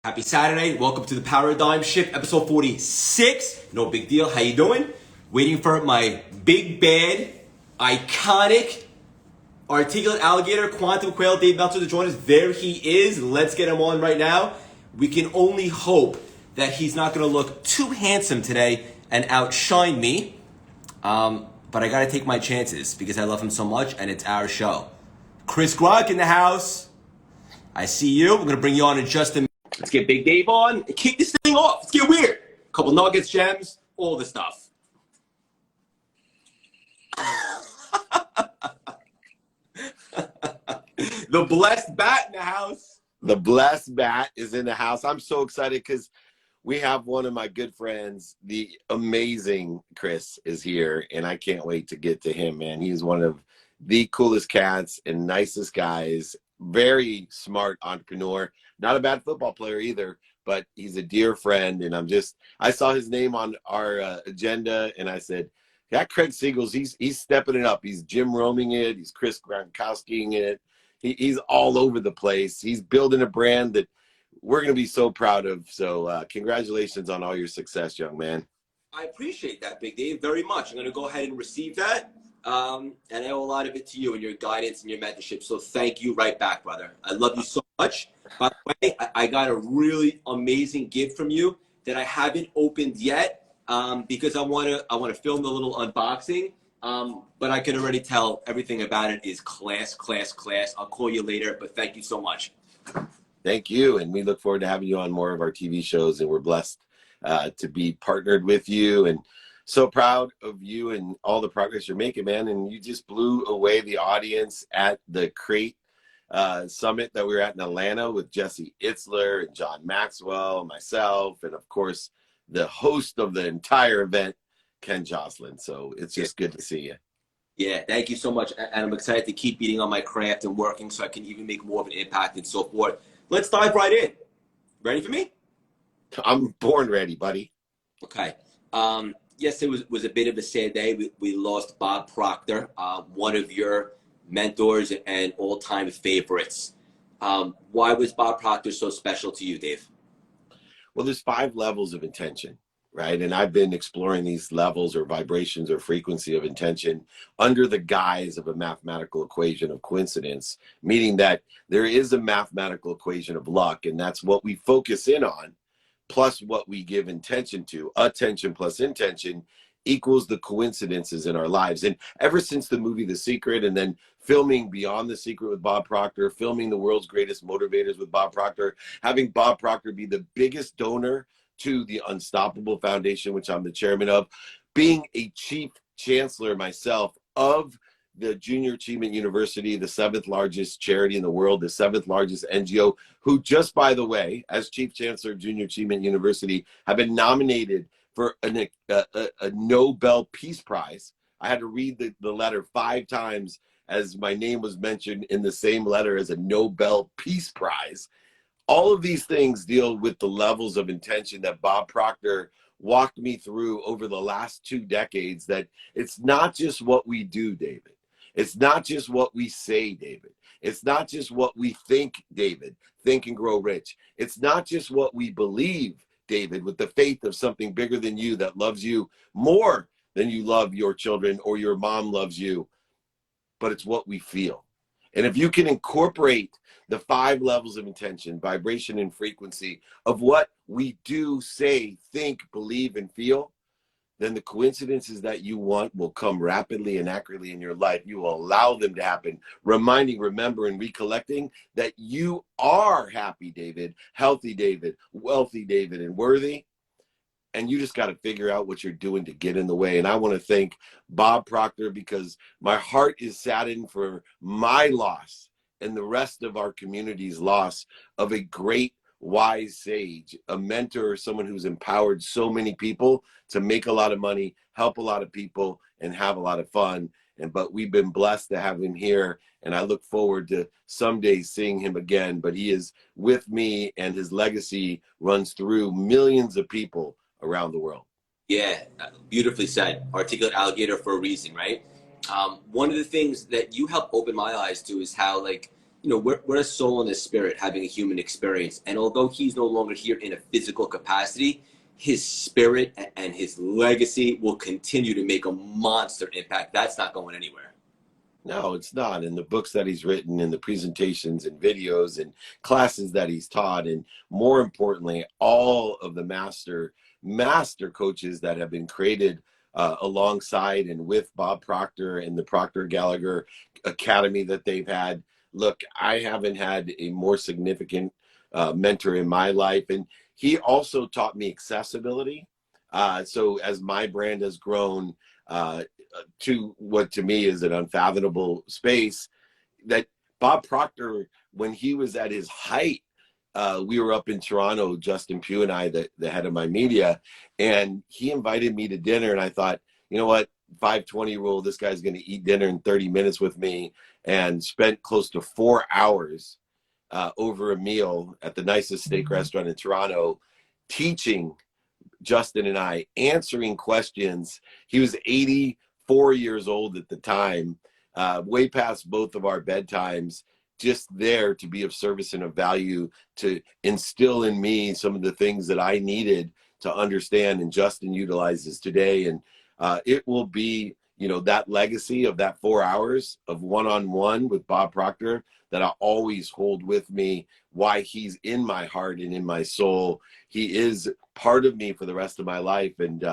Happy Saturday. Welcome to the Paradigm Shift, episode 46. No big deal. How you doing? Waiting for my big, bad, iconic, articulate alligator, quantum quail, Dave Meltzer to join us. There he is. Let's get him on right now. We can only hope that he's not going to look too handsome today and outshine me. But I got to take my chances because I love him so much and it's our show. Chris Gronk in the house. I see you. We're going to bring you on in just a minute. Let's get Big Dave on and kick this thing off. Let's get weird. Couple nuggets, gems, all the stuff. The blessed bat in the house. The blessed bat is in the house. I'm so excited because we have one of my good friends, the amazing Chris, is here, and I can't wait to get to him, man. He's one of the coolest cats and nicest guys. Very smart entrepreneur. Not a bad football player either, but he's a dear friend. And I saw his name on our agenda, and I said, that Craig Siegel's, he's stepping it up. He's Jim Roaming it. He's Chris Gronkowskiing it. He's all over the place. He's building a brand that we're going to be so proud of. So congratulations on all your success, young man. I appreciate that, Big Dave, very much. I'm going to go ahead and receive that. And I owe a lot of it to you and your guidance and your mentorship. So thank you right back, brother. I love you so much. By the way, I got a really amazing gift from you that I haven't opened yet because I want to film the little unboxing. But I can already tell everything about it is class. I'll call you later, but thank you so much. Thank you. And we look forward to having you on more of our TV shows. And we're blessed to be partnered with you, and so proud of you and all the progress you're making, man. And you just blew away the audience at the Crate Summit that we were at in Atlanta with Jesse Itzler and John Maxwell and myself. And of course, the host of the entire event, Ken Joslin. So it's just good to see you. Yeah, thank you so much. And I'm excited to keep beating on my craft and working so I can even make more of an impact and so forth. Let's dive right in. Ready for me? I'm born ready, buddy. Okay. Yes, it was a bit of a sad day. We lost Bob Proctor, one of your mentors and all-time favorites. Why was Bob Proctor so special to you, Dave? Well, there's 5 levels of intention, right? And I've been exploring these levels or vibrations or frequency of intention under the guise of a mathematical equation of coincidence, meaning that there is a mathematical equation of luck, and that's what we focus in on, plus what we give intention to. Attention plus intention equals the coincidences in our lives. And ever since the movie The Secret, and then filming Beyond the Secret with Bob Proctor, filming The World's Greatest Motivators with Bob Proctor, having Bob Proctor be the biggest donor to the Unstoppable Foundation, which I'm the chairman of, being a chief chancellor myself of the Junior Achievement University, the 7th largest charity in the world, the 7th largest NGO, who just, by the way, as Chief Chancellor of Junior Achievement University, have been nominated for a Nobel Peace Prize. I had to read the letter 5 times as my name was mentioned in the same letter as a Nobel Peace Prize. All of these things deal with the levels of intention that Bob Proctor walked me through over the last 2 decades, that it's not just what we do, David. It's not just what we say, David. It's not just what we think, David. Think and grow rich. It's not just what we believe, David, with the faith of something bigger than you that loves you more than you love your children or your mom loves you, but it's what we feel. And if you can incorporate the 5 levels of intention, vibration, and frequency of what we do, say, think, believe, and feel, then the coincidences that you want will come rapidly and accurately in your life. You will allow them to happen, remembering, recollecting that you are happy, David, healthy, David, wealthy, David, and worthy. And you just got to figure out what you're doing to get in the way. And I want to thank Bob Proctor, because my heart is saddened for my loss and the rest of our community's loss of a great, wise sage, a mentor, someone who's empowered so many people to make a lot of money, help a lot of people, and have a lot of fun. But we've been blessed to have him here, and I look forward to someday seeing him again. But he is with me, and his legacy runs through millions of people around the world. Yeah, beautifully said. Articulate alligator for a reason, right? One of the things that you helped open my eyes to is how, we're a soul and a spirit having a human experience. And although he's no longer here in a physical capacity, his spirit and his legacy will continue to make a monster impact. That's not going anywhere. No, it's not. And the books that he's written and the presentations and videos and classes that he's taught, and more importantly, all of the master coaches that have been created alongside and with Bob Proctor and the Proctor Gallagher Academy that they've had. Look, I haven't had a more significant mentor in my life. And he also taught me accessibility. So as my brand has grown, to what to me is an unfathomable space, that Bob Proctor, when he was at his height, we were up in Toronto, Justin Pugh and I, the head of my media, and he invited me to dinner. And I thought, you know what, 520 rule, this guy's going to eat dinner in 30 minutes with me, and spent close to 4 hours over a meal at the nicest steak restaurant in Toronto, teaching Justin and I, answering questions. He was 84 years old at the time, way past both of our bedtimes, just there to be of service and of value, to instill in me some of the things that I needed to understand, and Justin utilizes today. And it will be, that legacy of that 4 hours of one-on-one with Bob Proctor that I always hold with me, why he's in my heart and in my soul. He is part of me for the rest of my life. And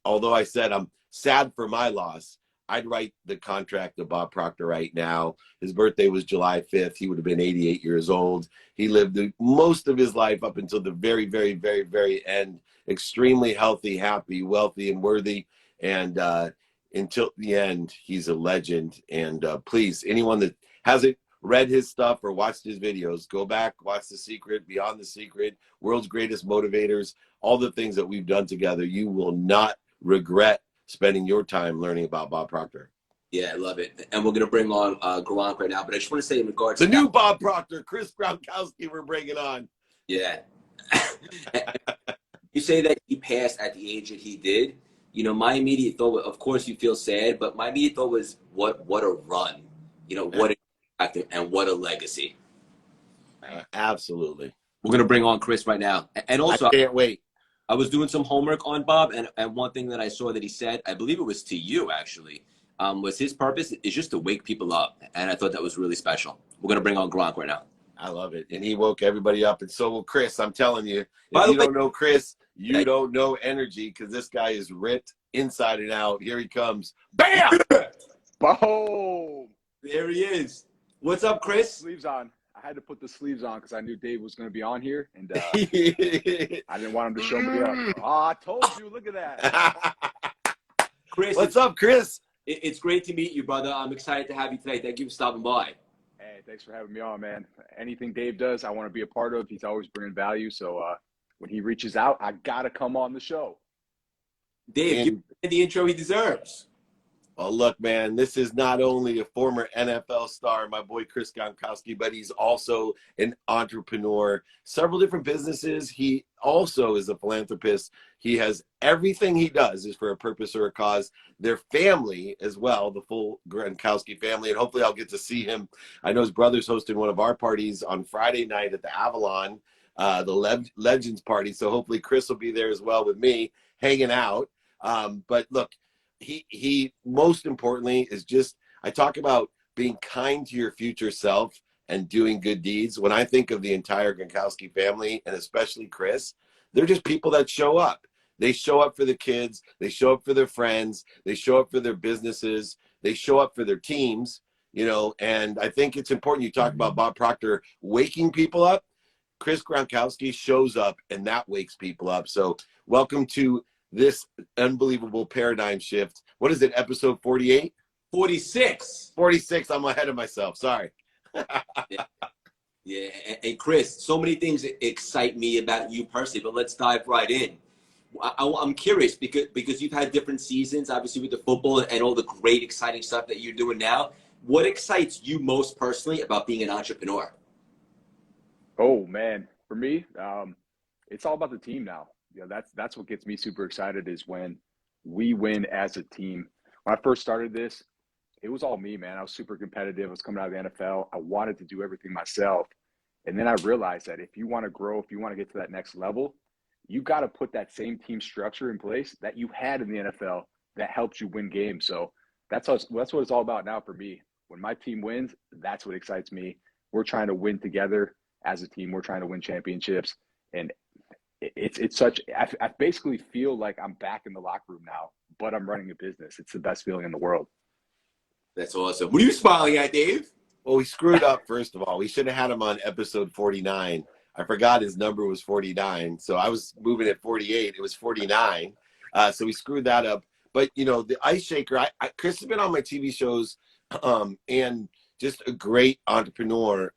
although I said I'm sad for my loss, I'd write the contract of Bob Proctor right now. His birthday was July 5th. He would have been 88 years old. He lived most of his life up until the very, very, very, very end, extremely healthy, happy, wealthy, and worthy. And until the end, he's a legend. And please, anyone that hasn't read his stuff or watched his videos, go back, watch The Secret, Beyond the Secret, World's Greatest Motivators, all the things that we've done together. You will not regret spending your time learning about Bob Proctor. Yeah, I love it. And we're going to bring on Gronk right now. But I just want to say in regards to the new Bob Proctor, Chris Gronkowski, we're bringing on. Yeah. You say that he passed at the age that he did. My immediate thought, of course, you feel sad, but my immediate thought was, what a run. What a and what a legacy. Absolutely. We're going to bring on Chris right now. And also, I can't wait. I was doing some homework on Bob, and one thing that I saw that he said, I believe it was to you actually, was his purpose is just to wake people up. And I thought that was really special. We're going to bring on Gronk right now. I love it. And he woke everybody up, and so will Chris. I'm telling you, if you don't know Chris, you don't know energy, because this guy is ripped inside and out. Here he comes. Bam! Boom! There he is. What's up, Chris? Sleeves on. I had to put the sleeves on because I knew Dave was going to be on here, and I didn't want him to show me up. Oh, I told you. Look at that. Chris, what's up, Chris? It's great to meet you, brother. I'm excited to have you today. Thank you for stopping by. Hey, thanks for having me on, man. Anything Dave does, I want to be a part of. He's always bringing value. So when he reaches out, I got to come on the show. Dave, give him the intro he deserves. Well, look, man, this is not only a former NFL star, my boy Chris Gronkowski, but he's also an entrepreneur, several different businesses. He also is a philanthropist. He has everything he does is for a purpose or a cause. Their family as well, the full Gronkowski family, and hopefully I'll get to see him. I know his brother's hosting one of our parties on Friday night at the Avalon, the Legends party. So hopefully Chris will be there as well with me, hanging out. But look, he most importantly is just, I talk about being kind to your future self and doing good deeds. When I think of the entire Gronkowski family, and especially Chris, they're just people that show up. They show up for the kids. They show up for their friends. They show up for their businesses. They show up for their teams, and I think it's important. You talk about Bob Proctor waking people up. Chris Gronkowski shows up, and that wakes people up. So welcome to this unbelievable paradigm shift. What is it, episode 48? 46. 46. I'm ahead of myself. Sorry. Yeah. And Chris, so many things excite me about you personally, but let's dive right in. I'm curious because you've had different seasons, obviously with the football and all the great, exciting stuff that you're doing now. What excites you most personally about being an entrepreneur? Oh, man. For me, it's all about the team now. That's what gets me super excited, is when we win as a team. When I first started this, it was all me, man. I was super competitive. I was coming out of the NFL. I wanted to do everything myself. And then I realized that if you want to grow, if you want to get to that next level, you got to put that same team structure in place that you had in the NFL that helps you win games. So that's what it's all about now for me. When my team wins, that's what excites me. We're trying to win together as a team. We're trying to win championships. And it's such, I basically feel like I'm back in the locker room now, but I'm running a business. It's the best feeling in the world. That's awesome. What are you smiling at, Dave? Well, we screwed up, first of all. We should have had him on episode 49. I forgot his number was 49. So I was moving at 48. It was 49. So we screwed that up. But, you know, the ice shaker, Chris has been on my TV shows and just a great entrepreneur.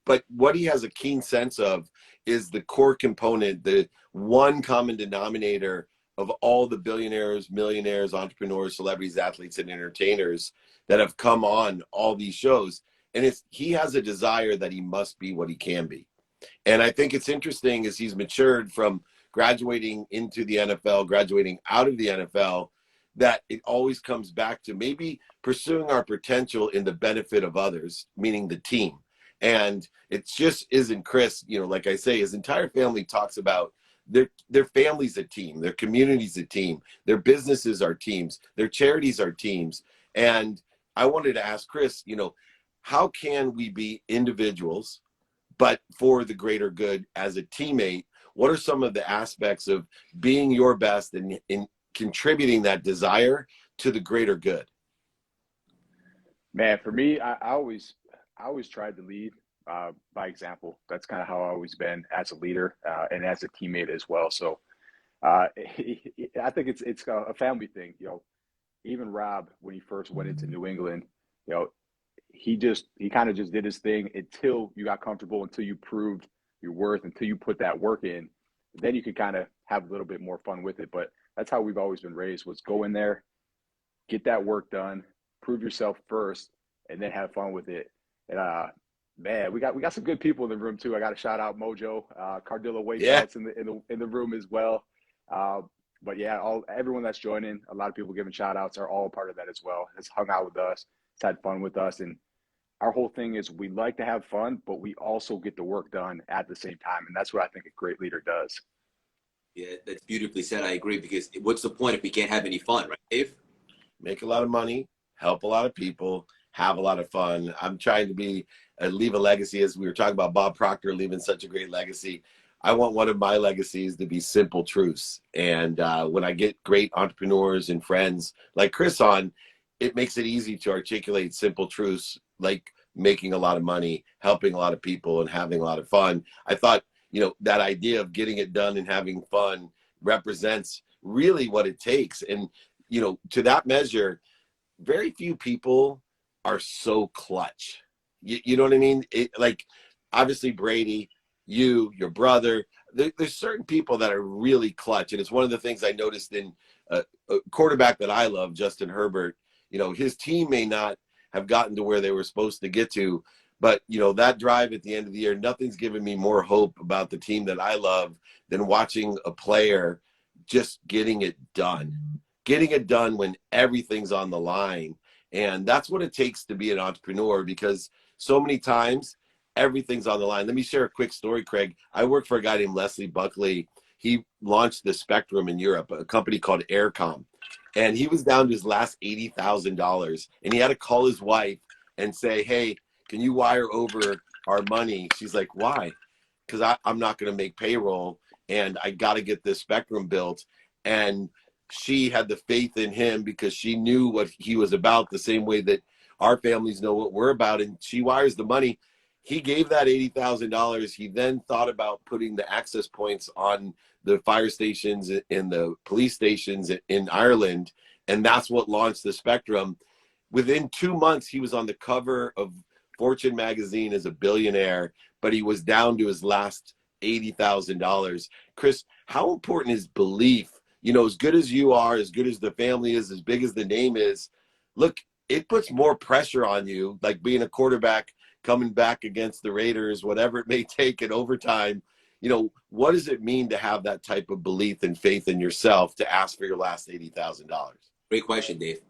But what he has a keen sense of is the core component, the one common denominator of all the billionaires, millionaires, entrepreneurs, celebrities, athletes, and entertainers that have come on all these shows. And he has a desire that he must be what he can be. And I think it's interesting as he's matured from graduating into the NFL, graduating out of the NFL, that it always comes back to maybe pursuing our potential in the benefit of others, meaning the team. And it just isn't Chris, you know, like I say, his entire family talks about their family's a team, their community's a team, their businesses are teams, their charities are teams. And I wanted to ask Chris, you know, how can we be individuals, but for the greater good as a teammate? What are some of the aspects of being your best and in contributing that desire to the greater good? Man, for me, I always tried to lead by example. That's kind of how I've always been as a leader and as a teammate as well. So I think it's a family thing. You know, even Rob, when he first went into New England, you know, he kind of just did his thing until you got comfortable, until you proved your worth, until you put that work in. Then you could kind of have a little bit more fun with it. But that's how we've always been raised, was go in there, get that work done, prove yourself first, and then have fun with it. And man, we got some good people in the room too. I got to shout out Mojo, Cardillo Weight Belts in the room as well. But yeah, everyone that's joining, a lot of people giving shout outs are all a part of that as well. Has hung out with us, has had fun with us, and our whole thing is we like to have fun, but we also get the work done at the same time, and that's what I think a great leader does. Yeah, that's beautifully said. I agree, because what's the point if we can't have any fun, right, Dave? Make a lot of money, help a lot of people, have a lot of fun. I'm trying to leave a legacy, as we were talking about Bob Proctor leaving such a great legacy. I want one of my legacies to be simple truths. And when I get great entrepreneurs and friends like Chris on, it makes it easy to articulate simple truths like making a lot of money, helping a lot of people, and having a lot of fun. I thought, you know, that idea of getting it done and having fun represents really what it takes. And, you know, to that measure, very few people are so clutch. You know what I mean? Like, obviously Brady, your brother, there's certain people that are really clutch. And it's one of the things I noticed in a quarterback that I love, Justin Herbert. You know, his team may not have gotten to where they were supposed to get to, but, you know, that drive at the end of the year, nothing's given me more hope about the team that I love than watching a player just getting it done when everything's on the line. And that's what it takes to be an entrepreneur, because so many times everything's on the line. Let me share a quick story, Craig. I work for a guy named Leslie Buckley. He launched the Spectrum in Europe, a company called Aircom. And he was down to his last $80,000. And he had to call his wife and say, hey, can you wire over our money? She's like, why? Because I'm not going to make payroll, and I got to get this Spectrum built. And she had the faith in him because she knew what he was about, the same way that our families know what we're about. And she wires the money. He gave that $80,000. He then thought about putting the access points on the fire stations and the police stations in Ireland. And that's what launched the Spectrum. Within 2 months, he was on the cover of Fortune magazine as a billionaire, but he was down to his last $80,000. Chris, how important is belief? You know, as good as you are, as good as the family is, as big as the name is, look, it puts more pressure on you, like being a quarterback coming back against the Raiders, whatever it may take in overtime. You know, what does it mean to have that type of belief and faith in yourself to ask for your last $80,000? Great question, Dave.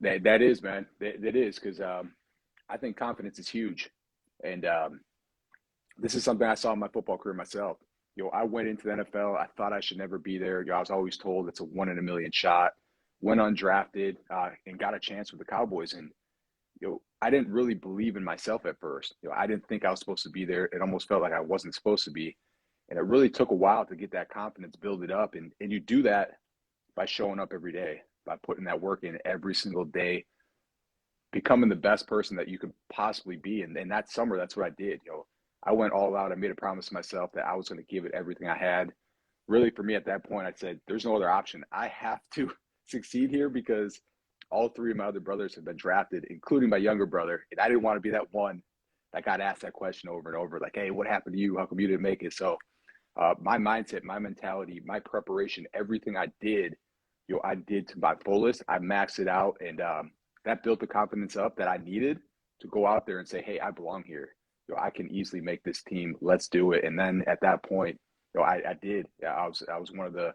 That is, man. That is because I think confidence is huge, and this is something I saw in my football career myself. I went into the NFL. I thought I should never be there. I was always told it's a 1 in a million shot. Went undrafted and got a chance with the Cowboys, and I didn't really believe in myself at first. I didn't think I was supposed to be there. It almost felt like I wasn't supposed to be, and it really took a while to get that confidence, build it up, and you do that by showing up every day, by putting that work in every single day, becoming the best person that you could possibly be. And that summer, that's what I did. I went all out. I made a promise to myself that I was going to give it everything I had. Really, for me at that point, I said, there's no other option. I have to succeed here because all three of my other brothers have been drafted, including my younger brother. And I didn't want to be that one that got asked that question over and over, like, hey, what happened to you? How come you didn't make it? So my mindset, my mentality, my preparation, everything I did, I did to my fullest. I maxed it out, and that built the confidence up that I needed to go out there and say, hey, I belong here. I can easily make this team. Let's do it. And then at that point, I did. I was one of the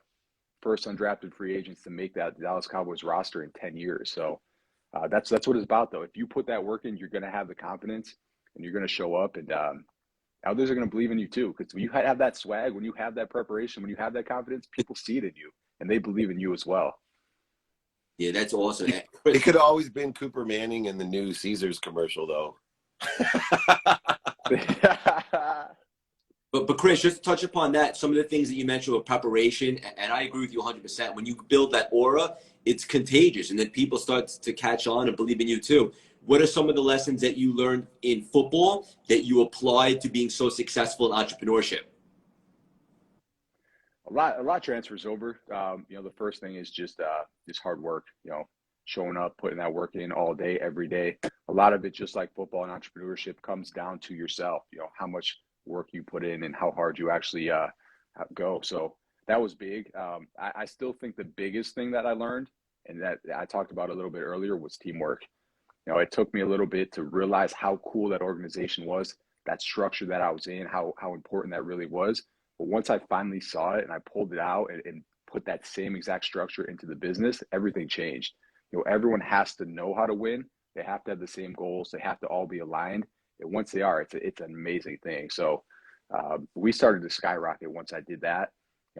first undrafted free agents to make that Dallas Cowboys roster in 10 years. So that's what it's about, though. If you put that work in, you're going to have the confidence and you're going to show up, and others are going to believe in you too. Because when you have that swag, when you have that preparation, when you have that confidence, people see it in you and they believe in you as well. Yeah, that's awesome. It could have always been Cooper Manning in the new Caesars commercial, though. But Chris, just to touch upon that, some of the things that you mentioned with preparation, and I agree with you 100%. When you build that aura, it's contagious, and then people start to catch on and believe in you too. What are some of the lessons that you learned in football that you applied to being so successful in entrepreneurship? A lot transfers over. The first thing is just hard work. Showing up, putting that work in all day, every day. A lot of it, just like football and entrepreneurship, comes down to yourself. How much work you put in and how hard you actually go. So that was big. I still think the biggest thing that I learned, and that I talked about a little bit earlier, was teamwork. It took me a little bit to realize how cool that organization was, that structure that I was in, how important that really was. But once I finally saw it and I pulled it out and put that same exact structure into the business, everything changed. Everyone has to know how to win. They have to have the same goals. They have to all be aligned. And once they are, it's an amazing thing. So we started to skyrocket once I did that.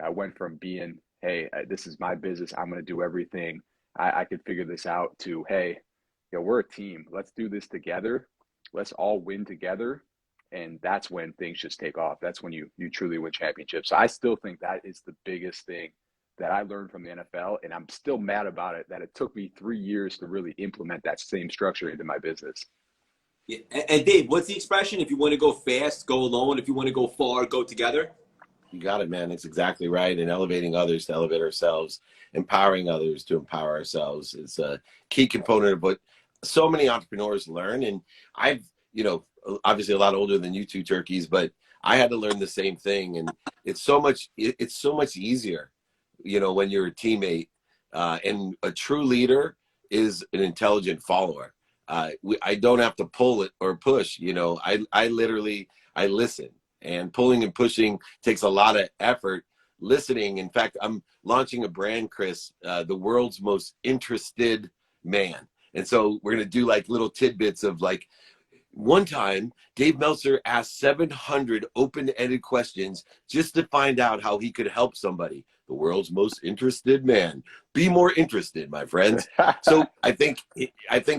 I went from being, hey, this is my business. I'm going to do everything. I could figure this out, to, hey, we're a team. Let's do this together. Let's all win together. And that's when things just take off. That's when you truly win championships. So I still think that is the biggest thing that I learned from the NFL. And I'm still mad about it, that it took me 3 years to really implement that same structure into my business. Yeah. And Dave, what's the expression? If you want to go fast, go alone. If you want to go far, go together. You got it, man. It's exactly right. And elevating others to elevate ourselves, empowering others to empower ourselves is a key component of what so many entrepreneurs learn. And I've, obviously a lot older than you two turkeys, but I had to learn the same thing. And it's so much easier, when you're a teammate, and a true leader is an intelligent follower. I don't have to pull it or push, I listen, and pulling and pushing takes a lot of effort. Listening. In fact, I'm launching a brand, Chris, the world's most interested man. And so we're going to do like little tidbits of like, one time, Dave Meltzer asked 700 open-ended questions just to find out how he could help somebody. The world's most interested man. Be more interested, my friends. So I think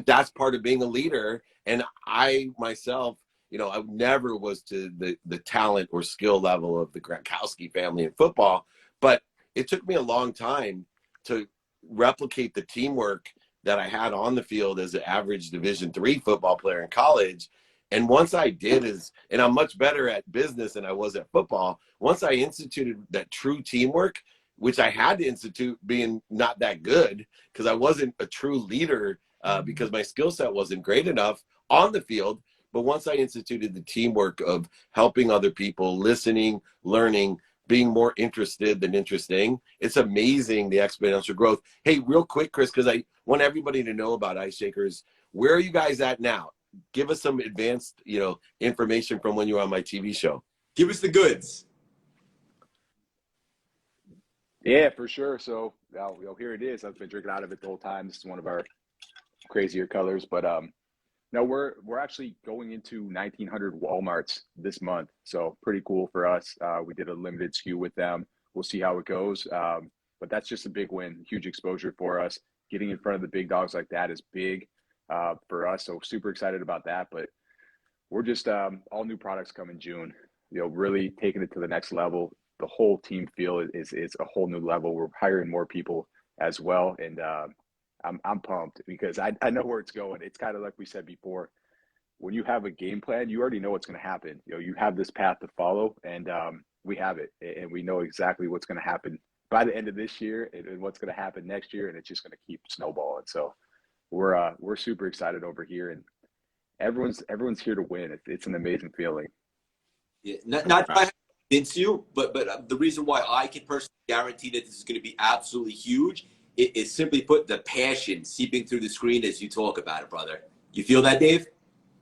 that's part of being a leader. And I myself, I never was to the talent or skill level of the Gronkowski family in football, but it took me a long time to replicate the teamwork that I had on the field as an average Division III football player in college. And once I did and I'm much better at business than I was at football, once I instituted that true teamwork, which I had to institute being not that good because I wasn't a true leader because my skill set wasn't great enough on the field. But once I instituted the teamwork of helping other people, listening, learning, being more interested than interesting, it's amazing the exponential growth. Hey, real quick, Chris, because I want everybody to know about Ice Shakers. Where are you guys at now? Give us some advanced, information from when you were on my TV show. Give us the goods. Yeah, for sure. So here it is. I've been drinking out of it the whole time. This is one of our crazier colors. But no, we're actually going into 1,900 Walmarts this month, so pretty cool for us. We did a limited SKU with them. We'll see how it goes, but that's just a big win, huge exposure for us. Getting in front of the big dogs like that is big for us, so super excited about that. But we're just all new products come in June. You know, really taking it to the next level. The whole team feel is a whole new level. We're hiring more people as well, and I'm pumped because I know where it's going. It's kind of like we said before. When you have a game plan, you already know what's going to happen. You know, you have this path to follow, and we have it, and we know exactly what's going to happen by the end of this year and what's going to happen next year, and it's just going to keep snowballing. So we're super excited over here, and everyone's here to win. It's an amazing feeling. Yeah, not trying to convince you, but the reason why I can personally guarantee that this is going to be absolutely huge is simply put the passion seeping through the screen as you talk about it, brother. You feel that, Dave?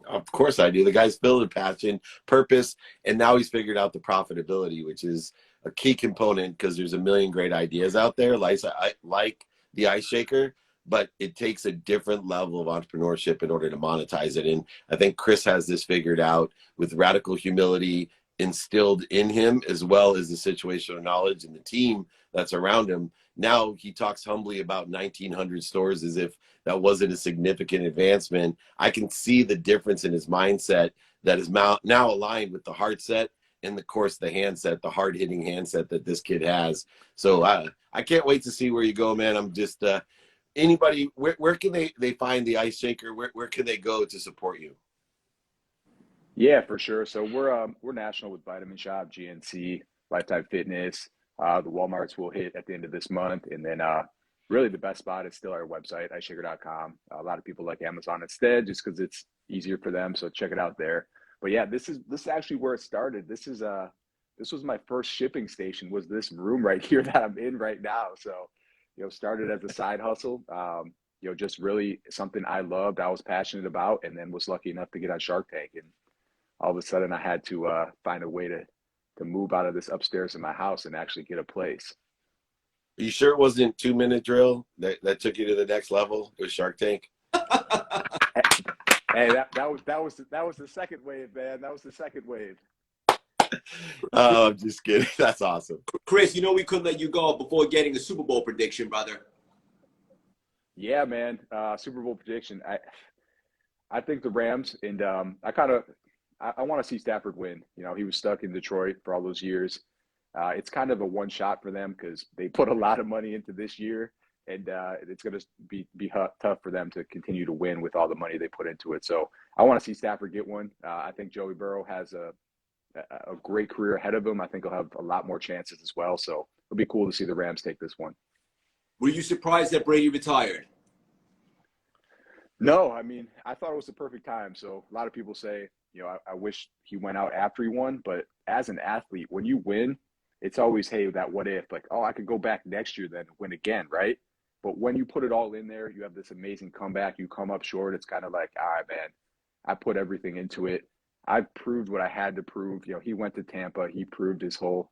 Of course I do. The guy's filled with passion, purpose, and now he's figured out the profitability, which is a key component because there's a million great ideas out there, like the ice shaker, but it takes a different level of entrepreneurship in order to monetize it. And I think Chris has this figured out with radical humility instilled in him, as well as the situational knowledge and the team that's around him. Now he talks humbly about 1,900 stores as if that wasn't a significant advancement. I can see the difference in his mindset that is now aligned with the heart set and, of course, the handset, the hard-hitting handset that this kid has. So I can't wait to see where you go, man. I'm just anybody, where can they find the ice shaker? Where can they go to support you? Yeah, for sure. So we're national with Vitamin Shop, GNC, Lifetime Fitness. The Walmarts will hit at the end of this month, and then really the best spot is still our website, iceshaker.com. A lot of people like Amazon instead, just because it's easier for them. So check it out there. But yeah, this is actually where it started. This was my first shipping station. Was this room right here that I'm in right now? So started as a side hustle. Just really something I loved, I was passionate about, and then was lucky enough to get on Shark Tank. And all of a sudden, I had to find a way to move out of this upstairs in my house and actually get a place. Are you sure it wasn't 2 Minute Drill that took you to the next level with Shark Tank? Hey, that was the second wave, man. That was the second wave. Oh, I'm just kidding. That's awesome. Chris, we couldn't let you go before getting the Super Bowl prediction, brother. Yeah, man. Super Bowl prediction. I think the Rams, and I want to see Stafford win. He was stuck in Detroit for all those years. It's kind of a one shot for them because they put a lot of money into this year, and it's going to be tough for them to continue to win with all the money they put into it. So I want to see Stafford get one. I think Joey Burrow has a great career ahead of him. I think he'll have a lot more chances as well. So it'll be cool to see the Rams take this one. Were you surprised that Brady retired? No, I mean, I thought it was the perfect time. So a lot of people say, I wish he went out after he won. But as an athlete, when you win, it's always, hey, that what if, like, oh, I could go back next year then win again, right? But when you put it all in there, you have this amazing comeback, you come up short. It's kind of like, all right, man, I put everything into it. I've proved what I had to prove. He went to Tampa. He proved his whole,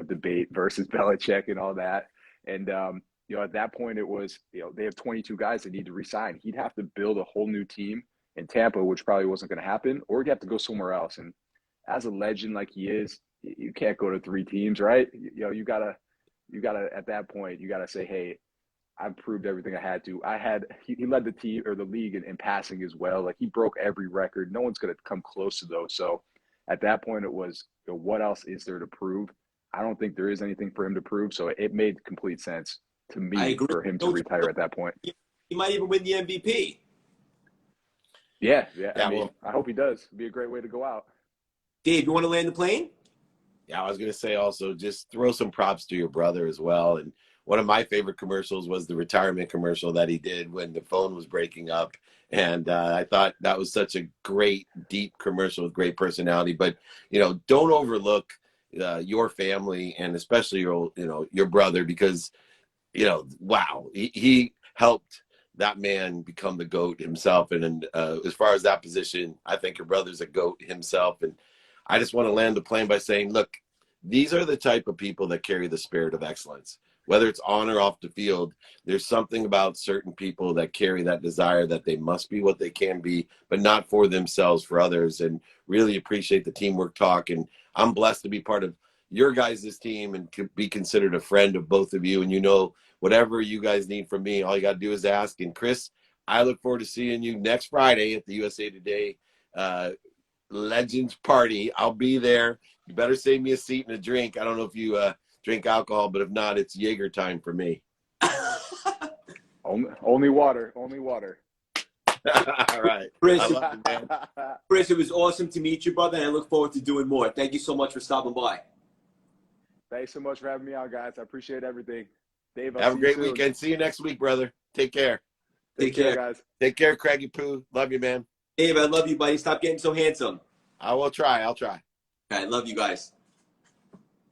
debate versus Belichick and all that. And, at that point it was, they have 22 guys that need to resign. He'd have to build a whole new team in Tampa, which probably wasn't going to happen, or he'd have to go somewhere else. And as a legend like he is, you can't go to 3 teams, right? You gotta at that point, you gotta say, hey, I've proved everything I had to. He led the team or the league in passing as well. Like, he broke every record. No one's going to come close to those. So at that point it was, what else is there to prove? I don't think there is anything for him to prove. So it made complete sense to me for him to retire at that point. He might even win the MVP. Yeah. I mean, I hope he does. It'd be a great way to go out. Dave, you want to land the plane? Yeah, I was going to say also just throw some props to your brother as well. And one of my favorite commercials was the retirement commercial that he did when the phone was breaking up. And I thought that was such a great, deep commercial with great personality. But, don't overlook your family and especially your brother, because, wow, he helped that man become the GOAT himself. And as far as that position, I think your brother's a GOAT himself. And I just want to land the plane by saying, look, these are the type of people that carry the spirit of excellence. whether it's on or off the field, there's something about certain people that carry that desire that they must be what they can be, but not for themselves, for others. And really appreciate the teamwork talk. And I'm blessed to be part of your guys' team and to be considered a friend of both of you. And, you know, whatever you guys need from me, all you got to do is ask. And Chris, I look forward to seeing you next Friday at the USA Today Legends Party. I'll be there. You better save me a seat and a drink. I don't know if you drink alcohol, but if not, it's Jaeger time for me. Only water. Only water. All right. Chris, I love you, man. Chris, it was awesome to meet you, brother, and I look forward to doing more. Thank you so much for stopping by. Thanks so much for having me on, guys. I appreciate everything. Dave, I'll Have a see great you soon. weekend. See you next week, brother. Take care. Take care, guys. Take care, Craigie Poo. Love you, man. Dave, I love you, buddy. Stop getting so handsome. I will try. I'll try. Okay, I love you guys.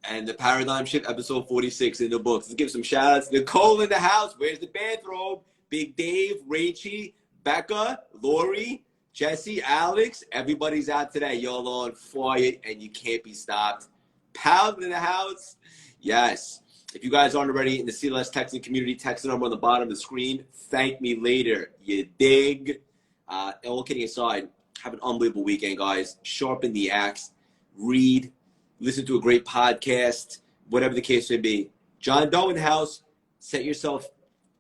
And the Paradigm Shift, episode 46 in the books. Let's give some shout outs. Nicole in the house. Where's the bathrobe? Big Dave, Rachie, Becca, Lori, Jesse, Alex. Everybody's out today. Y'all on fire and you can't be stopped. Pound in the house. Yes. If you guys aren't already in the CLS texting community, text the number on the bottom of the screen. Thank me later. You dig? All kidding aside, have an unbelievable weekend, guys. Sharpen the axe. Read. Listen to a great podcast. Whatever the case may be. John Doe in the house. Set yourself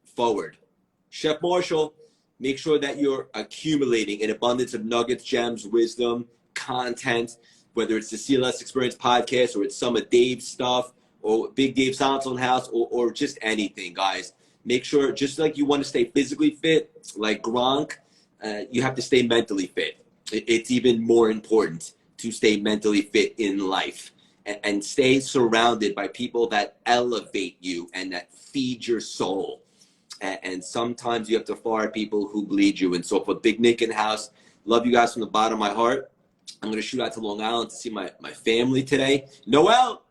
forward. Chef Marshall, make sure that you're accumulating an abundance of nuggets, gems, wisdom, content, whether it's the CLS Experience podcast or it's some of Dave's stuff or Big Dave Sanson house or just anything, guys. Make sure, just like you want to stay physically fit, like Gronk, you have to stay mentally fit. It's even more important to stay mentally fit in life and stay surrounded by people that elevate you and that feed your soul. And sometimes you have to fire people who bleed you. And so for Big Nick in the house, love you guys from the bottom of my heart. I'm going to shoot out to Long Island to see my family today. Noel.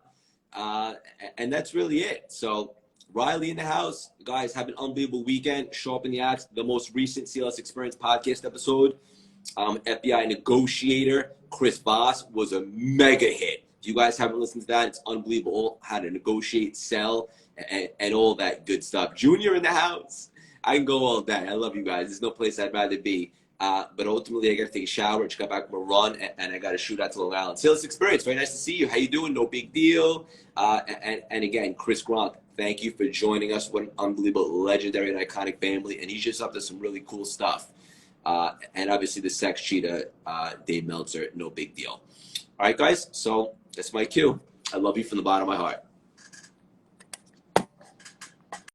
And that's really it. So Riley in the house. Guys, have an unbelievable weekend. Sharpen the axe. The most recent CLS Experience podcast episode. FBI Negotiator, Chris Voss, was a mega hit. If you guys haven't listened to that, it's unbelievable how to negotiate, sell, and all that good stuff. Junior in the house. I can go all day. I love you guys. There's no place I'd rather be. But ultimately, I got to take a shower, just got back from a run, and I got to shoot out to Long Island. Sales Experience, very nice to see you. How you doing? No big deal. And again, Chris Gronk, thank you for joining us. What an unbelievable, legendary, and iconic family. And he's just up to some really cool stuff. And obviously the sex cheetah, Dave Meltzer, no big deal. All right, guys. So that's my cue. I love you from the bottom of my heart.